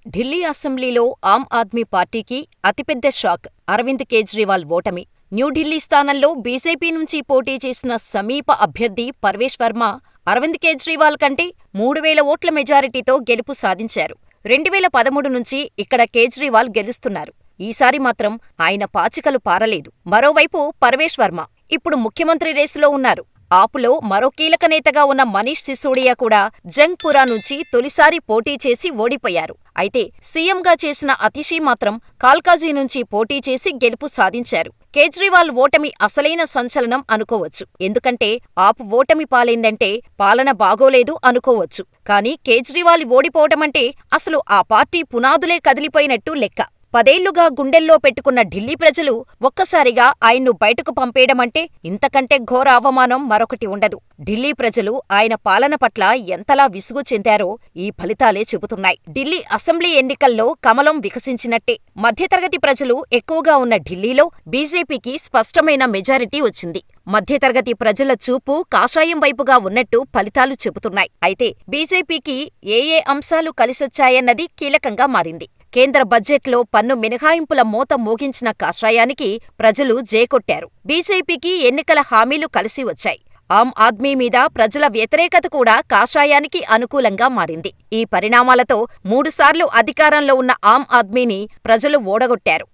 ఢిల్లీ అసెంబ్లీలో ఆమ్ ఆద్మీ పార్టీకి అతిపెద్ద షాక్ అరవింద్ కేజ్రీవాల్ ఓటమి. న్యూఢిల్లీ స్థానంలో బీజేపీ నుంచి పోటీ చేసిన సమీప అభ్యర్థి పర్వేష్ వర్మ అరవింద్ కేజ్రీవాల్ కంటే 3,000 ఓట్ల మెజారిటీతో గెలుపు సాధించారు. 2013 నుంచి ఇక్కడ కేజ్రీవాల్ గెలుస్తున్నారు. ఈసారి మాత్రం ఆయన పాచికలు పారలేదు. మరోవైపు పర్వేష్ వర్మ ఇప్పుడు ముఖ్యమంత్రి రేసులో ఉన్నారు. ఆపులో మరో కీలక నేతగా ఉన్న మనీష్ సిసోడియా కూడా జంగ్పురా నుంచి తొలిసారి పోటీ చేసి ఓడిపోయారు. అయితే సీఎంగా చేసిన అతిషీ మాత్రం కాల్కాజీ నుంచి పోటీ చేసి గెలుపు సాధించారు. కేజ్రీవాల్ ఓటమి అసలైన సంచలనం అనుకోవచ్చు. ఎందుకంటే ఆప్ ఓటమి పాలైందంటే పాలన బాగోలేదు అనుకోవచ్చు. కానీ కేజ్రీవాల్ ఓడిపోవటమంటే అసలు ఆ పార్టీ పునాదులే కదిలిపోయినట్టు లెక్క. 10 ఏళ్లుగా గుండెల్లో పెట్టుకున్న ఢిల్లీ ప్రజలు ఒక్కసారిగా ఆయన్ను బయటకు పంపేయడమంటే ఇంతకంటే ఘోర అవమానం మరొకటి ఉండదు. ఢిల్లీ ప్రజలు ఆయన పాలన పట్ల ఎంతలా విసుగు చెందారో ఈ ఫలితాలే చెబుతున్నాయి. ఢిల్లీ అసెంబ్లీ ఎన్నికల్లో కమలం వికసించినట్టే. మధ్యతరగతి ప్రజలు ఎక్కువగా ఉన్న ఢిల్లీలో బీజేపీకి స్పష్టమైన మెజారిటీ వచ్చింది. మధ్యతరగతి ప్రజల చూపు కాషాయం వైపుగా ఉన్నట్టు ఫలితాలు చెబుతున్నాయి. అయితే బీజేపీకి ఏ అంశాలు కలిసొచ్చాయన్నది కీలకంగా మారింది. కేంద్ర బడ్జెట్లో పన్ను మినహాయింపుల మోత మోగించిన కాషాయానికి ప్రజలు జేకొట్టారు. బీజేపీకి ఎన్నికల హామీలు కలిసి వచ్చాయి. ఆమ్ ఆద్మీ మీద ప్రజల వ్యతిరేకత కూడా కాషాయానికి అనుకూలంగా మారింది. ఈ పరిణామాలతో 3 సార్లు అధికారంలో ఉన్న ఆమ్ ఆద్మీని ప్రజలు ఓడగొట్టారు.